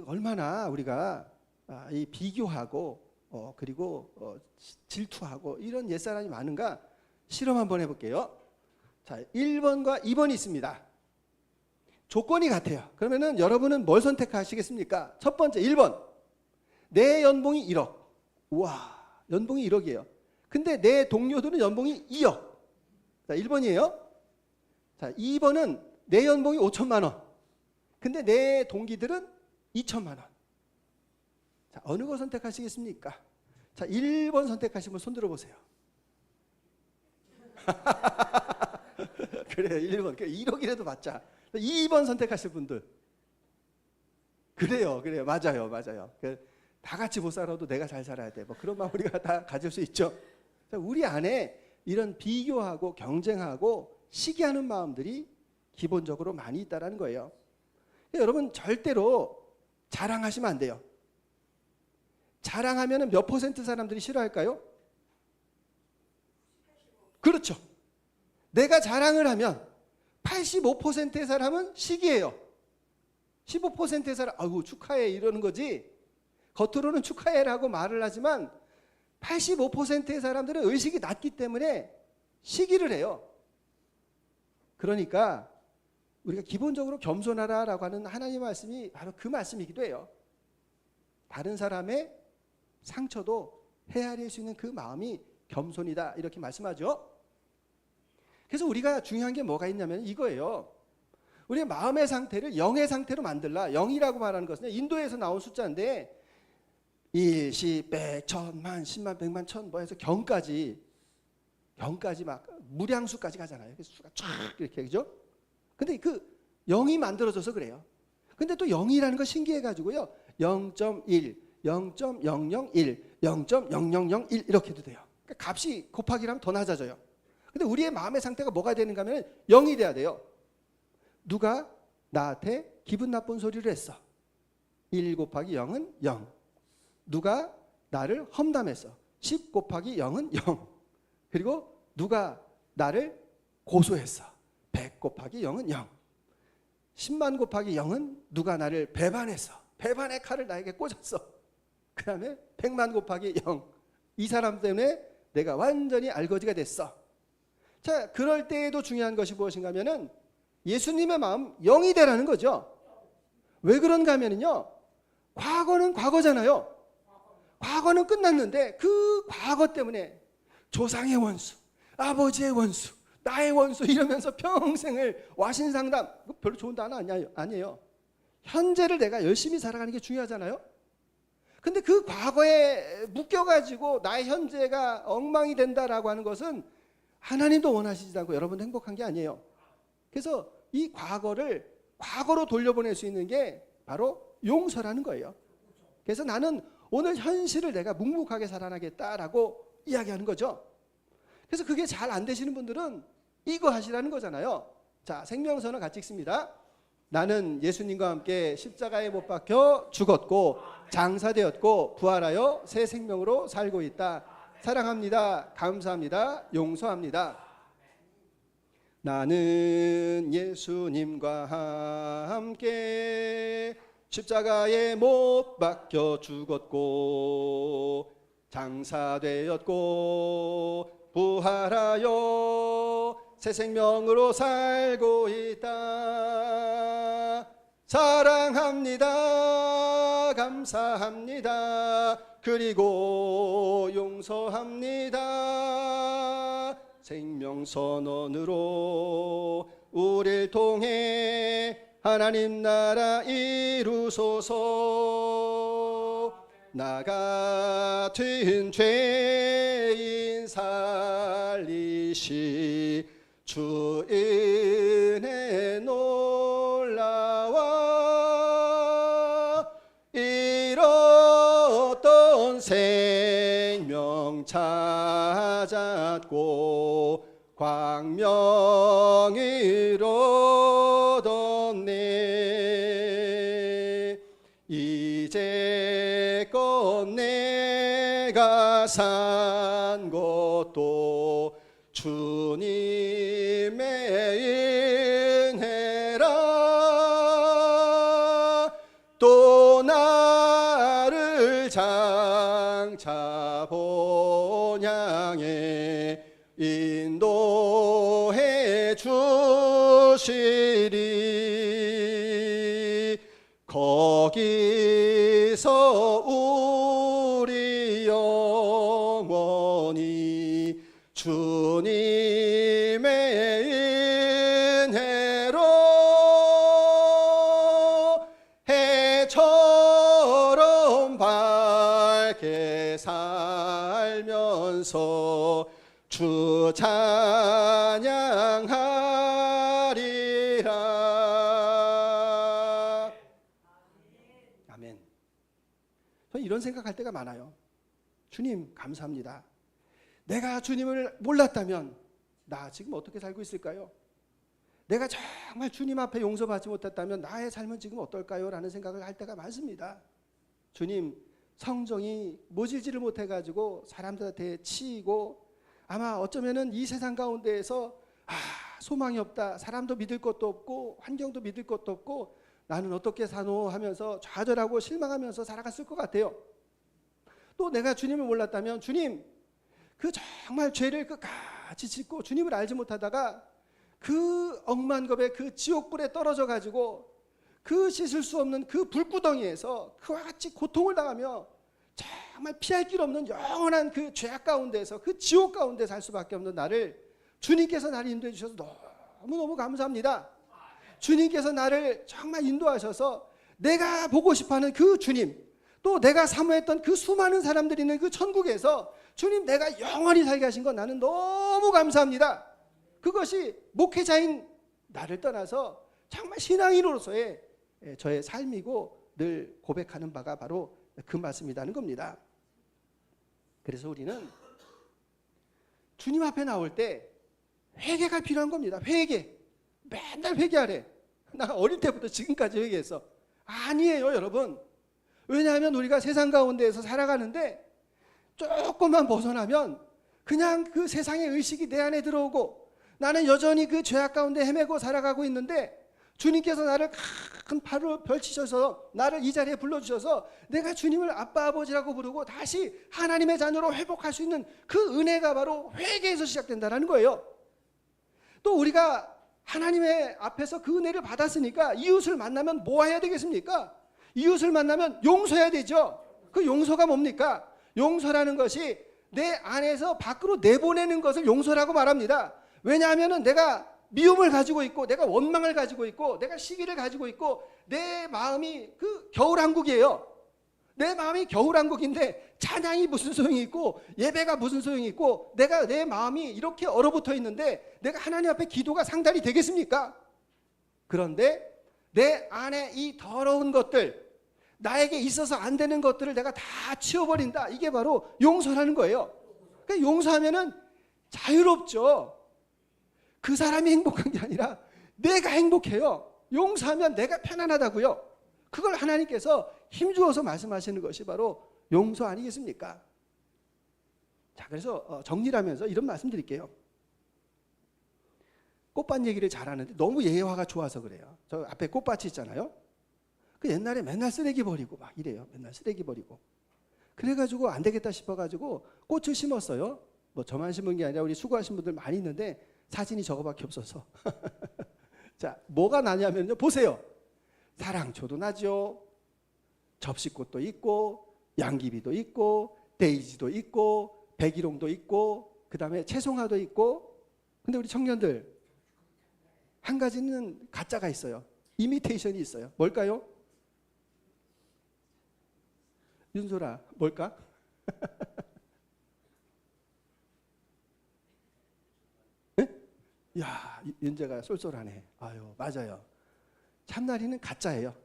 얼마나 우리가 이 비교하고 그리고 질투하고 이런 옛사람이 많은가 실험 한번 해볼게요. 자, 1번과 2번이 있습니다. 조건이 같아요. 그러면은 여러분은 뭘 선택하시겠습니까? 첫 번째 1번. 내 연봉이 1억. 우와, 연봉이 1억이에요. 근데 내 동료들은 연봉이 2억. 자, 1번이에요. 자, 2번은 내 연봉이 5천만 원. 근데 내 동기들은 2천만 원. 자, 어느 거 선택하시겠습니까? 자, 1번 선택하신 분 손 들어보세요. 그래요, 1번. 1억이라도 받자. 2번 선택하실 분들. 그래요. 맞아요. 다 같이 못 살아도 내가 잘 살아야 돼. 뭐 그런 마음 우리가 다 가질 수 있죠. 자, 우리 안에 이런 비교하고 경쟁하고 시기하는 마음들이 기본적으로 많이 있다는 거예요. 여러분 절대로 자랑하시면 안 돼요. 자랑하면 몇 퍼센트 사람들이 싫어할까요? 그렇죠. 내가 자랑을 하면 85%의 사람은 시기해요. 15%의 사람, 아이고 축하해 이러는 거지. 겉으로는 축하해라고 말을 하지만 85%의 사람들은 의식이 낮기 때문에 시기를 해요. 그러니까 우리가 기본적으로 겸손하라라고 하는 하나님의 말씀이 바로 그 말씀이기도 해요. 다른 사람의 상처도 헤아릴 수 있는 그 마음이 겸손이다 이렇게 말씀하죠. 그래서 우리가 중요한 게 뭐가 있냐면 이거예요. 우리의 마음의 상태를 영의 상태로 만들라. 영이라고 말하는 것은 인도에서 나온 숫자인데 1, 10, 100, 1000만, 10만, 100만, 1000 뭐 해서 경까지 막 무량수까지 가잖아요. 그래서 수가 쫙 이렇게 그죠? 근데 그 0이 만들어져서 그래요. 근데 또 0이라는 거 신기해 가지고요. 0.1, 0.001, 0.0001 이렇게도 돼요. 그러니까 값이 곱하기를 하면 더 낮아져요. 근데 우리의 마음의 상태가 뭐가 되는가 하면 0이 돼야 돼요. 누가 나한테 기분 나쁜 소리를 했어. 1 곱하기 0은 0. 누가 나를 험담했어. 10 곱하기 0은 0. 그리고 누가 나를 고소했어. 100 곱하기 0은 0. 10만 곱하기 0은 누가 나를 배반했어. 배반의 칼을 나에게 꽂았어. 그 다음에 100만 곱하기 0. 이 사람 때문에 내가 완전히 알거지가 됐어. 자, 그럴 때에도 중요한 것이 무엇인가 하면은 예수님의 마음 0이 되라는 거죠. 왜 그런가 하면요. 과거는 과거잖아요. 과거는 끝났는데 그 과거 때문에 조상의 원수, 아버지의 원수, 나의 원수 이러면서 평생을 와신상담, 별로 좋은 단어 아니에요. 현재를 내가 열심히 살아가는 게 중요하잖아요. 근데 그 과거에 묶여가지고 나의 현재가 엉망이 된다라고 하는 것은 하나님도 원하시지 않고 여러분도 행복한 게 아니에요. 그래서 이 과거를 과거로 돌려보낼 수 있는 게 바로 용서라는 거예요. 그래서 나는 오늘 현실을 내가 묵묵하게 살아나겠다라고 이야기하는 거죠. 그래서 그게 잘 안 되시는 분들은 이거 하시라는 거잖아요. 자, 생명선언 같이 읽습니다. 나는 예수님과 함께 십자가에 못 박혀 죽었고 장사되었고 부활하여 새 생명으로 살고 있다. 사랑합니다. 감사합니다. 용서합니다. 나는 예수님과 함께 십자가에 못 박혀 죽었고 장사되었고 부활하여 새 생명으로 살고 있다. 사랑합니다. 감사합니다. 그리고 용서합니다. 생명선언으로 우릴 통해 하나님 나라 이루소서. 나 같은 죄인 살리시 주 은혜 놀라워 찾았고 광명을 얻었네. 이제껏 내가 산 것도 주님의 은혜라. 또 나를 장차 본향에 인도해 주시리. 거기서 우리 영원히 주님의 은혜로 해처럼 밝게 살면서 주 찬양하리라. 아멘. 저는 이런 생각할 때가 많아요. 주님 감사합니다. 내가 주님을 몰랐다면 나 지금 어떻게 살고 있을까요? 내가 정말 주님 앞에 용서받지 못했다면 나의 삶은 지금 어떨까요? 라는 생각을 할 때가 많습니다. 주님, 성정이 모질지를 못해가지고 사람들한테 치이고 아마 어쩌면은 이 세상 가운데에서 소망이 없다, 사람도 믿을 것도 없고 환경도 믿을 것도 없고 나는 어떻게 사노 하면서 좌절하고 실망하면서 살아갔을 것 같아요. 또 내가 주님을 몰랐다면 주님, 그 정말 죄를 끝까지 짓고 주님을 알지 못하다가 그 억만겁의 그 지옥불에 떨어져 가지고 그 씻을 수 없는 그 불구덩이에서 그와 같이 고통을 당하며 정말 피할 길 없는 영원한 그 죄악 가운데서 그 지옥 가운데 살 수밖에 없는 나를 주님께서 나를 인도해 주셔서 너무너무 감사합니다. 주님께서 나를 정말 인도하셔서 내가 보고 싶어하는 그 주님, 또 내가 사모했던 그 수많은 사람들이 있는 그 천국에서 주님, 내가 영원히 살게 하신 건 나는 너무 감사합니다. 그것이 목회자인 나를 떠나서 정말 신앙인으로서의 저의 삶이고 늘 고백하는 바가 바로 그 말씀이라는 겁니다. 그래서 우리는 주님 앞에 나올 때 회개가 필요한 겁니다. 회개. 맨날 회개하래. 나 어릴 때부터 지금까지 회개했어. 아니에요, 여러분. 왜냐하면 우리가 세상 가운데에서 살아가는데 조금만 벗어나면 그냥 그 세상의 의식이 내 안에 들어오고 나는 여전히 그 죄악 가운데 헤매고 살아가고 있는데 주님께서 나를 큰 팔로 펼치셔서 나를 이 자리에 불러주셔서 내가 주님을 아빠 아버지라고 부르고 다시 하나님의 자녀로 회복할 수 있는 그 은혜가 바로 회개에서 시작된다는 거예요. 또 우리가 하나님의 앞에서 그 은혜를 받았으니까 이웃을 만나면 뭐 해야 되겠습니까? 이웃을 만나면 용서해야 되죠. 그 용서가 뭡니까? 용서라는 것이 내 안에서 밖으로 내보내는 것을 용서라고 말합니다. 왜냐하면 내가 미움을 가지고 있고 내가 원망을 가지고 있고 내가 시기를 가지고 있고 내 마음이 그 겨울왕국이에요. 내 마음이 겨울왕국인데 찬양이 무슨 소용이 있고 예배가 무슨 소용이 있고 내 마음이 이렇게 얼어붙어 있는데 내가 하나님 앞에 기도가 상달이 되겠습니까? 그런데 내 안에 이 더러운 것들, 나에게 있어서 안 되는 것들을 내가 다 치워버린다. 이게 바로 용서라는 거예요. 그러니까 용서하면은 자유롭죠. 그 사람이 행복한 게 아니라 내가 행복해요. 용서하면 내가 편안하다고요. 그걸 하나님께서 힘주어서 말씀하시는 것이 바로 용서 아니겠습니까? 자, 그래서 정리를 하면서 이런 말씀 드릴게요. 꽃밭 얘기를 잘하는데 너무 예화가 좋아서 그래요. 저 앞에 꽃밭이 있잖아요. 그 옛날에 맨날 쓰레기 버리고 막 이래요. 맨날 쓰레기 버리고. 그래가지고 안 되겠다 싶어가지고 꽃을 심었어요. 뭐 저만 심은 게 아니라 우리 수고하신 분들 많이 있는데 사진이 저거밖에 없어서. 자, 뭐가 나냐면요. 보세요. 사랑초도 나죠. 접시꽃도 있고 양귀비도 있고 데이지도 있고 백일홍도 있고 그 다음에 채송화도 있고. 근데 우리 청년들 한 가지는 가짜가 있어요. 이미테이션이 있어요. 뭘까요? 윤소라, 뭘까? 네? 야, 윤재가 쏠쏠하네. 아유, 맞아요. 참나리는 가짜예요.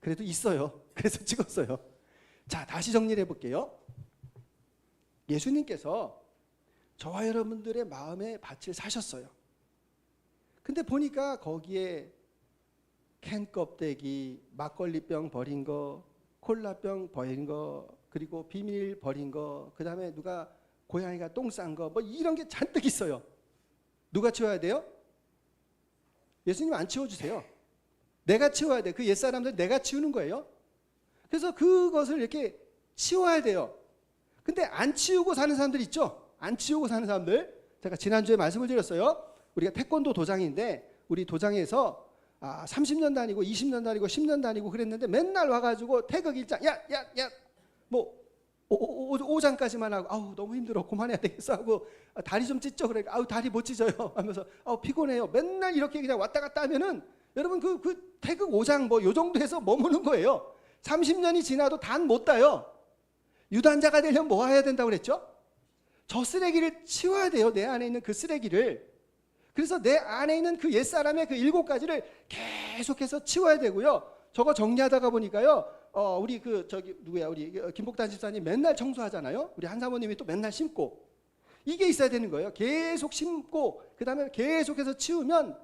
그래도 있어요. 그래서 찍었어요. 자, 다시 정리를 해볼게요. 예수님께서 저와 여러분들의 마음의 밭을 사셨어요. 근데 보니까 거기에 캔 껍데기, 막걸리병 버린 거, 콜라병 버린 거, 그리고 비닐 버린 거, 그 다음에 누가 고양이가 똥 싼 거, 뭐 이런 게 잔뜩 있어요. 누가 치워야 돼요? 예수님 안 치워주세요. 내가 치워야 돼. 그 옛사람들 내가 치우는 거예요. 그래서 그것을 이렇게 치워야 돼요. 근데 안 치우고 사는 사람들 있죠? 안 치우고 사는 사람들. 제가 지난주에 말씀을 드렸어요. 우리가 태권도 도장인데 우리 도장에서 30년 다니고 20년 다니고 10년 다니고 그랬는데 맨날 와가지고 태극 일장 뭐 5장까지만 하고 아우 너무 힘들어 그만해야 되겠어 하고 다리 좀 찢죠. 그래 아우 다리 못 찢어요 하면서 아우 피곤해요. 맨날 이렇게 그냥 왔다 갔다 하면은 여러분 그 태극 5장 뭐 요 정도에서 머무는 거예요. 30년이 지나도 단 못 따요. 유단자가 되려면 뭐 해야 된다고 그랬죠? 저 쓰레기를 치워야 돼요. 내 안에 있는 그 쓰레기를. 그래서 내 안에 있는 그 옛사람의 그 7가지를 계속해서 치워야 되고요. 저거 정리하다가 보니까요. 우리 우리 김복단 집사님 맨날 청소하잖아요. 우리 한 사모님이 또 맨날 심고. 이게 있어야 되는 거예요. 계속 심고 그다음에 계속해서 치우면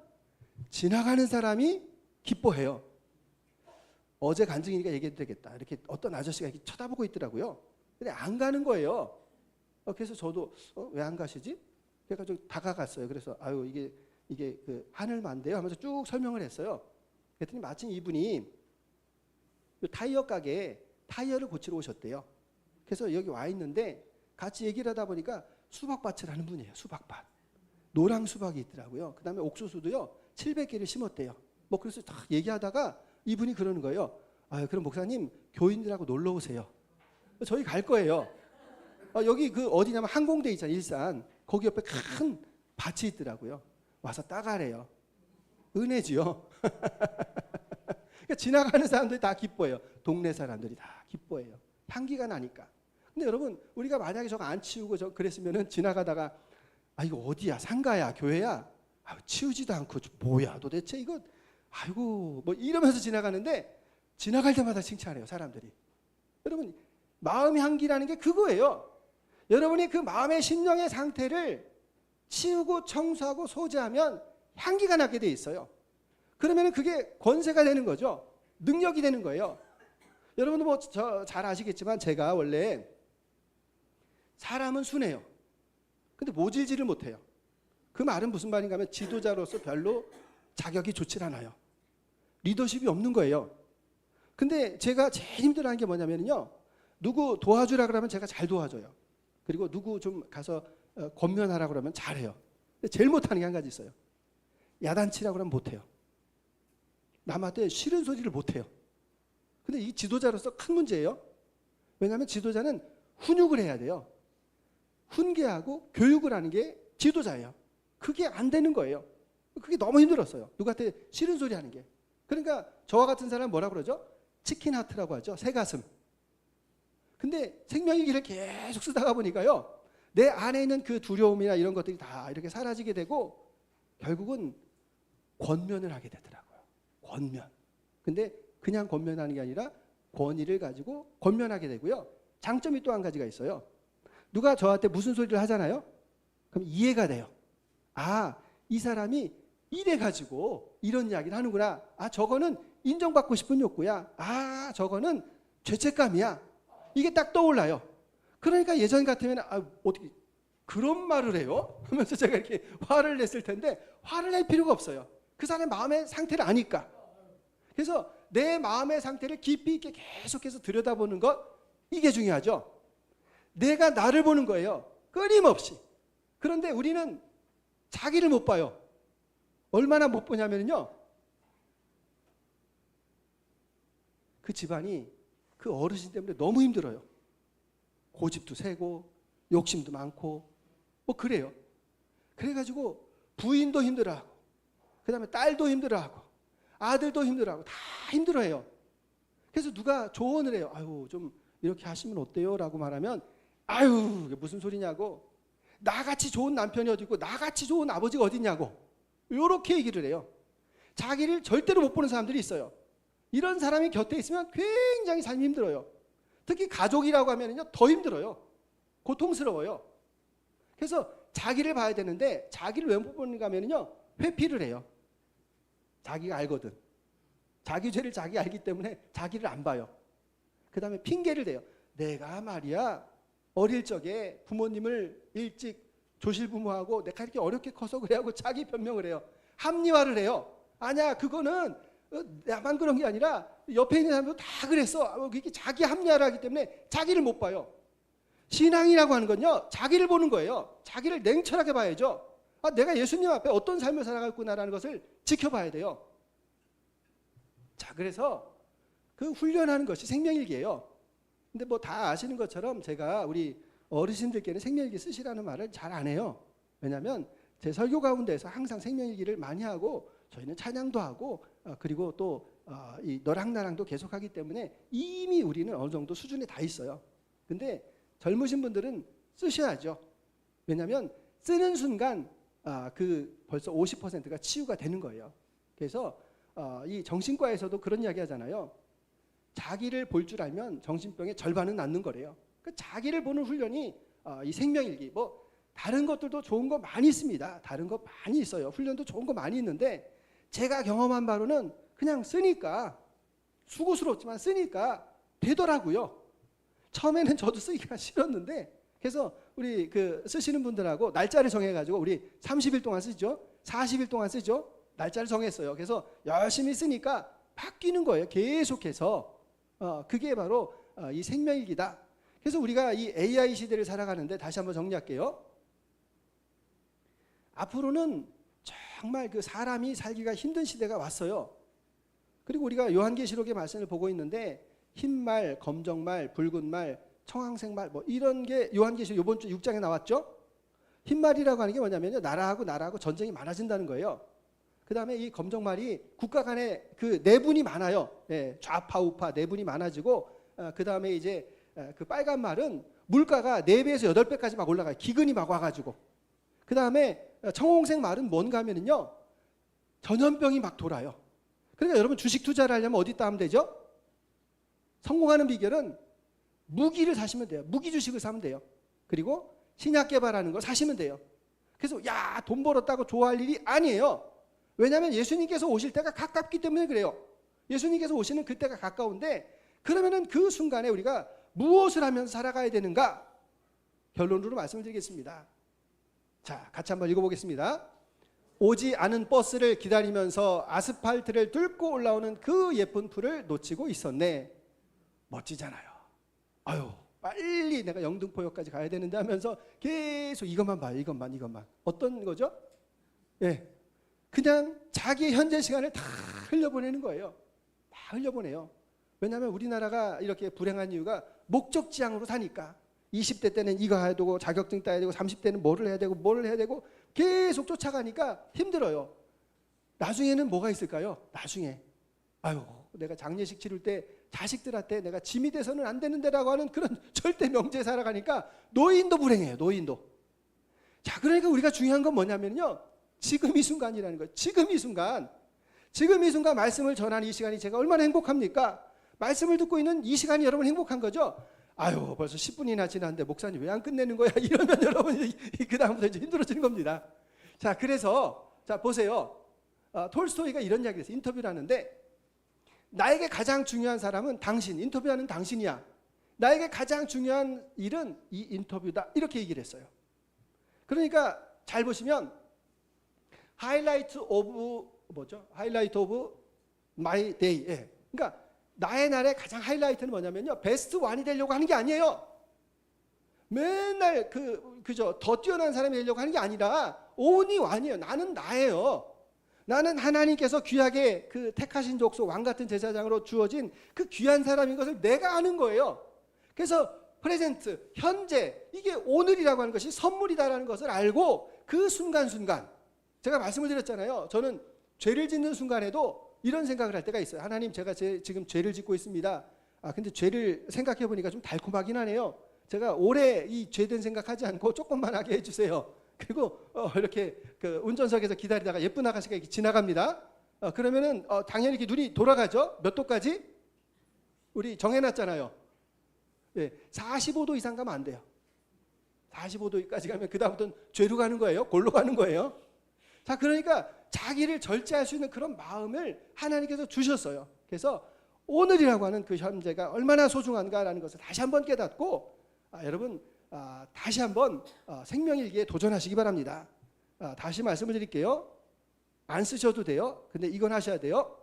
지나가는 사람이 기뻐해요. 어제 간증이니까 얘기해도 되겠다. 이렇게 어떤 아저씨가 이렇게 쳐다보고 있더라고요. 근데 안 가는 거예요. 그래서 저도 왜 안 가시지? 그래가지고 다가갔어요. 그래서 아유 이게 그 하늘만데요 하면서 쭉 설명을 했어요. 그랬더니 마침 이분이 타이어 가게에 타이어를 고치러 오셨대요. 그래서 여기 와 있는데 같이 얘기를 하다 보니까 수박밭을 하는 분이에요. 수박밭. 노랑 수박이 있더라고요. 그 다음에 옥수수도요 700개를 심었대요. 뭐 그래서 딱 얘기하다가 이분이 그러는 거예요. 그럼 목사님 교인들하고 놀러 오세요. 저희 갈 거예요. 여기 그 어디냐면 항공대 있잖아요. 일산. 거기 옆에 큰 밭이 있더라고요. 와서 따가래요. 은혜지요. 그러니까 지나가는 사람들이 다 기뻐해요. 동네 사람들이 다 기뻐해요. 향기가 나니까. 근데 여러분 우리가 만약에 저거 안 치우고 그랬으면은 지나가다가 이거 어디야? 상가야? 교회야? 치우지도 않고 뭐야 도대체 이거 아이고 뭐 이러면서 지나가는데 지나갈 때마다 칭찬해요. 사람들이. 여러분 마음의 향기라는 게 그거예요. 여러분이 그 마음의 심령의 상태를 치우고 청소하고 소지하면 향기가 나게 돼 있어요. 그러면 그게 권세가 되는 거죠. 능력이 되는 거예요. 여러분도 뭐 잘 아시겠지만 제가 원래 사람은 순해요. 근데 모질지를 못해요. 그 말은 무슨 말인가 하면 지도자로서 별로 자격이 좋질 않아요. 리더십이 없는 거예요. 근데 제가 제일 힘들어하는 게 뭐냐면요. 누구 도와주라 그러면 제가 잘 도와줘요. 그리고 누구 좀 가서 권면하라 그러면 잘해요. 근데 제일 못하는 게 한 가지 있어요. 야단치라 그러면 못해요. 남한테 싫은 소리를 못해요. 근데 이 지도자로서 큰 문제예요. 왜냐하면 지도자는 훈육을 해야 돼요. 훈계하고 교육을 하는 게 지도자예요. 그게 안 되는 거예요. 그게 너무 힘들었어요. 누구한테 싫은 소리 하는 게. 그러니까 저와 같은 사람은 뭐라고 그러죠? 치킨 하트라고 하죠. 새가슴. 근데 생명의 길을 계속 쓰다가 보니까요. 내 안에 있는 그 두려움이나 이런 것들이 다 이렇게 사라지게 되고 결국은 권면을 하게 되더라고요. 권면. 근데 그냥 권면하는 게 아니라 권위를 가지고 권면하게 되고요. 장점이 또 한 가지가 있어요. 누가 저한테 무슨 소리를 하잖아요. 그럼 이해가 돼요. 이 사람이 이래가지고 이런 이야기를 하는구나. 저거는 인정받고 싶은 욕구야. 저거는 죄책감이야. 이게 딱 떠올라요. 그러니까 예전 같으면 어떻게 그런 말을 해요? 하면서 제가 이렇게 화를 냈을 텐데 화를 낼 필요가 없어요. 그 사람의 마음의 상태를 아니까. 그래서 내 마음의 상태를 깊이 있게 계속해서 들여다보는 것 이게 중요하죠. 내가 나를 보는 거예요. 끊임없이. 그런데 우리는 자기를 못 봐요. 얼마나 못 보냐면요. 그 집안이 그 어르신 때문에 너무 힘들어요. 고집도 세고 욕심도 많고 뭐 그래요. 그래가지고 부인도 힘들어하고 그 다음에 딸도 힘들어하고 아들도 힘들어하고 다 힘들어해요. 그래서 누가 조언을 해요. 좀 이렇게 하시면 어때요? 라고 말하면 이게 무슨 소리냐고. 나같이 좋은 남편이 어디 있고 나같이 좋은 아버지가 어디 있냐고. 이렇게 얘기를 해요. 자기를 절대로 못 보는 사람들이 있어요. 이런 사람이 곁에 있으면 굉장히 삶이 힘들어요. 특히 가족이라고 하면요 더 힘들어요. 고통스러워요. 그래서 자기를 봐야 되는데 자기를 왜 못 보는가 하면요, 회피를 해요. 자기가 알거든. 자기 죄를 자기 알기 때문에 자기를 안 봐요. 그 다음에 핑계를 대요. 내가 말이야 어릴 적에 부모님을 일찍 조실부모하고 내가 이렇게 어렵게 커서 그래 하고 자기 변명을 해요. 합리화를 해요. 아니야, 그거는 나만 그런 게 아니라 옆에 있는 사람도 다 그랬어. 이게 자기 합리화를 하기 때문에 자기를 못 봐요. 신앙이라고 하는 건요, 자기를 보는 거예요. 자기를 냉철하게 봐야죠. 내가 예수님 앞에 어떤 삶을 살아가고 있구나라는 것을 지켜봐야 돼요. 자, 그래서 그 훈련하는 것이 생명일기예요. 근데 뭐 다 아시는 것처럼 제가 우리 어르신들께는 생명일기 쓰시라는 말을 잘 안 해요. 왜냐하면 제 설교 가운데서 항상 생명일기를 많이 하고 저희는 찬양도 하고 그리고 또 이 너랑 나랑도 계속하기 때문에 이미 우리는 어느 정도 수준에 다 있어요. 근데 젊으신 분들은 쓰셔야죠. 왜냐하면 쓰는 순간 그 벌써 50%가 치유가 되는 거예요. 그래서 이 정신과에서도 그런 이야기 하잖아요. 자기를 볼 줄 알면 정신병의 절반은 낫는 거래요. 그 자기를 보는 훈련이 이 생명일기, 뭐 다른 것들도 좋은 거 많이 있습니다. 다른 거 많이 있어요. 훈련도 좋은 거 많이 있는데 제가 경험한 바로는 그냥 쓰니까, 수고스럽지만 쓰니까 되더라고요. 처음에는 저도 쓰기가 싫었는데, 그래서 우리 그 쓰시는 분들하고 날짜를 정해가지고 우리 30일 동안 쓰죠, 40일 동안 쓰죠. 날짜를 정했어요. 그래서 열심히 쓰니까 바뀌는 거예요. 계속해서. 그게 바로 이 생명일기다. 그래서 우리가 이 AI 시대를 살아가는데 다시 한번 정리할게요. 앞으로는 정말 그 사람이 살기가 힘든 시대가 왔어요. 그리고 우리가 요한계시록의 말씀을 보고 있는데 흰말, 검정말, 붉은말, 청황색말 뭐 이런 게 요한계시록 이번 주 6장에 나왔죠. 흰말이라고 하는 게 뭐냐면요, 나라하고 전쟁이 많아진다는 거예요. 그 다음에 이 검정말이 국가 간에 그 내분이 많아요. 예, 좌파 우파 내분이 많아지고, 그 다음에 이제 그 빨간 말은 물가가 4배에서 8배까지 막 올라가요. 기근이 막 와가지고. 그 다음에 청홍색 말은 뭔가 하면은요, 전염병이 막 돌아요. 그러니까 여러분 주식 투자를 하려면 어디다 하면 되죠? 성공하는 비결은 무기를 사시면 돼요. 무기 주식을 사면 돼요. 그리고 신약 개발하는 거 사시면 돼요. 그래서 야, 돈 벌었다고 좋아할 일이 아니에요. 왜냐하면 예수님께서 오실 때가 가깝기 때문에 그래요. 예수님께서 오시는 그때가 가까운데, 그러면은 그 순간에 우리가 무엇을 하면서 살아가야 되는가? 결론으로 말씀을 드리겠습니다. 자, 같이 한번 읽어보겠습니다. 오지 않은 버스를 기다리면서 아스팔트를 뚫고 올라오는 그 예쁜 풀을 놓치고 있었네. 멋지잖아요. 아유, 빨리 내가 영등포역까지 가야 되는데 하면서 계속 이것만 봐요. 이것만. 어떤 거죠? 예, 그냥 자기의 현재 시간을 다 흘려보내는 거예요. 다 흘려보내요. 왜냐하면 우리나라가 이렇게 불행한 이유가 목적지향으로 사니까. 20대 때는 이거 해야 되고 자격증 따야 되고 30대는 뭐를 해야 되고 계속 쫓아가니까 힘들어요. 나중에는 뭐가 있을까요? 나중에 아유, 내가 장례식 치를 때 자식들한테 내가 짐이 돼서는 안 되는데라고 하는 그런 절대 명제에 살아가니까 노인도 불행해요. 노인도. 자, 그러니까 우리가 중요한 건 뭐냐면요, 지금 이 순간이라는 거예요. 지금 이 순간 말씀을 전하는 이 시간이 제가 얼마나 행복합니까? 말씀을 듣고 있는 이 시간이 여러분 행복한 거죠? 아유, 벌써 10분이나 지났는데 목사님 왜 안 끝내는 거야? 이러면 여러분 그 다음부터 이제 힘들어지는 겁니다. 자, 그래서 자 보세요. 톨스토이가 이런 이야기를 했어요. 인터뷰를 하는데, 나에게 가장 중요한 사람은 당신, 인터뷰하는 당신이야. 나에게 가장 중요한 일은 이 인터뷰다. 이렇게 얘기를 했어요. 그러니까 잘 보시면 하이라이트 오브 마이 데이. 예. 그러니까 나의 날의 가장 하이라이트는 뭐냐면요, 베스트 원이 되려고 하는 게 아니에요. 맨날 그저 더 뛰어난 사람이 되려고 하는 게 아니라 온이 완이에요. 나는 나예요. 나는 하나님께서 귀하게 그 택하신 족속 왕 같은 제사장으로 주어진 그 귀한 사람인 것을 내가 아는 거예요. 그래서 프레젠트, 현재, 이게 오늘이라고 하는 것이 선물이다라는 것을 알고 그 순간순간, 제가 말씀을 드렸잖아요. 저는 죄를 짓는 순간에도 이런 생각을 할 때가 있어요. 하나님, 제가 지금 죄를 짓고 있습니다. 근데 죄를 생각해 보니까 좀 달콤하긴 하네요. 제가 오래 이 죄된 생각하지 않고 조금만 하게 해주세요. 그리고 이렇게 그 운전석에서 기다리다가 예쁜 아가씨가 이렇게 지나갑니다. 그러면은 당연히 이렇게 눈이 돌아가죠. 몇 도까지? 우리 정해놨잖아요. 네, 45도 이상 가면 안 돼요. 45도까지 가면 그 다음부터는 죄로 가는 거예요. 골로 가는 거예요. 자, 그러니까 자기를 절제할 수 있는 그런 마음을 하나님께서 주셨어요. 그래서 오늘이라고 하는 그 현재가 얼마나 소중한가라는 것을 다시 한번 깨닫고 여러분 다시 한번 생명일기에 도전하시기 바랍니다. 다시 말씀을 드릴게요. 안 쓰셔도 돼요. 근데 이건 하셔야 돼요.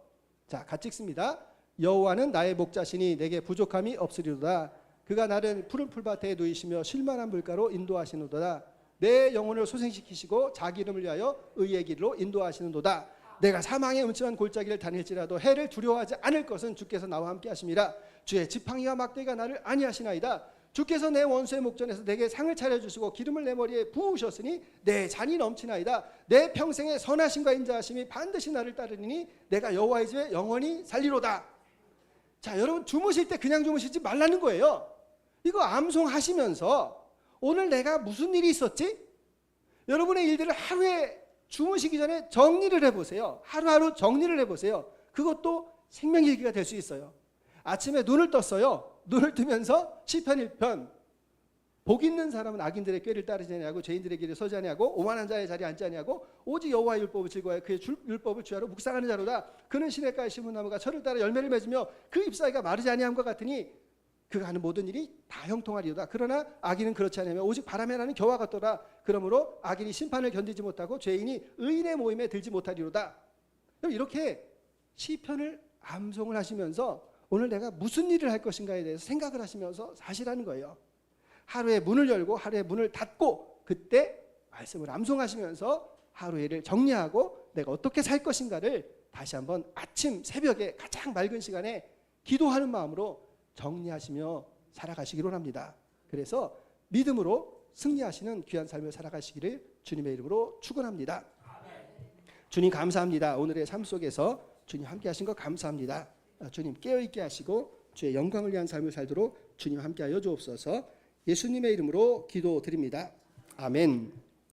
자, 같이 읽습니다. 여호와는 나의 목자시니 내게 부족함이 없으리로다. 그가 나를 푸른 풀밭에 누이시며 쉴만한 물가로 인도하시는도다. 내 영혼을 소생시키시고 자기 이름을 위하여 의의 길로 인도하시는도다. 내가 사망의 음침한 골짜기를 다닐지라도 해를 두려워하지 않을 것은 주께서 나와 함께 하심이라. 주의 지팡이와 막대기가 나를 안위하시나이다. 주께서 내 원수의 목전에서 내게 상을 차려주시고 기름을 내 머리에 부으셨으니 내 잔이 넘치나이다. 내 평생의 선하심과 인자하심이 반드시 나를 따르니 내가 여호와의 집에 영원히 살리로다. 자, 여러분 주무실 때 그냥 주무시지 말라는 거예요. 이거 암송하시면서 오늘 내가 무슨 일이 있었지? 여러분의 일들을 하루에 주무시기 전에 정리를 해보세요. 하루하루 정리를 해보세요. 그것도 생명일기가 될 수 있어요. 아침에 눈을 떴어요. 눈을 뜨면서 시편 1편 복 있는 사람은 악인들의 꾀를 따르지 아니하고 죄인들의 길에 서지 아니하고 오만한 자의 자리에 앉지 아니하고 오직 여호와의 율법을 즐거워하여 그의 율법을 주야로 묵상하는 자로다. 그는 시냇가에 심은 나무가 철을 따라 열매를 맺으며 그 잎사귀가 마르지 아니함과 같으니 그가 하는 모든 일이 다 형통하리로다. 그러나 악인은 그렇지 않으며 오직 바람에 나는 겨와 같도다. 그러므로 악인이 심판을 견디지 못하고 죄인이 의인의 모임에 들지 못하리로다. 이렇게 시편을 암송을 하시면서 오늘 내가 무슨 일을 할 것인가에 대해서 생각을 하시면서 사시라는 거예요. 하루에 문을 열고 하루에 문을 닫고 그때 말씀을 암송하시면서 하루의 일을 정리하고 내가 어떻게 살 것인가를 다시 한번 아침 새벽에 가장 맑은 시간에 기도하는 마음으로 정리하시며 살아가시기로 합니다. 그래서 믿음으로 승리하시는 귀한 삶을 살아가시기를 주님의 이름으로 축원합니다. 주님 감사합니다. 오늘의 삶 속에서 주님 함께 하신 것 감사합니다. 주님 깨어있게 하시고 주의 영광을 위한 삶을 살도록 주님 함께하여 주옵소서. 예수님의 이름으로 기도드립니다. 아멘.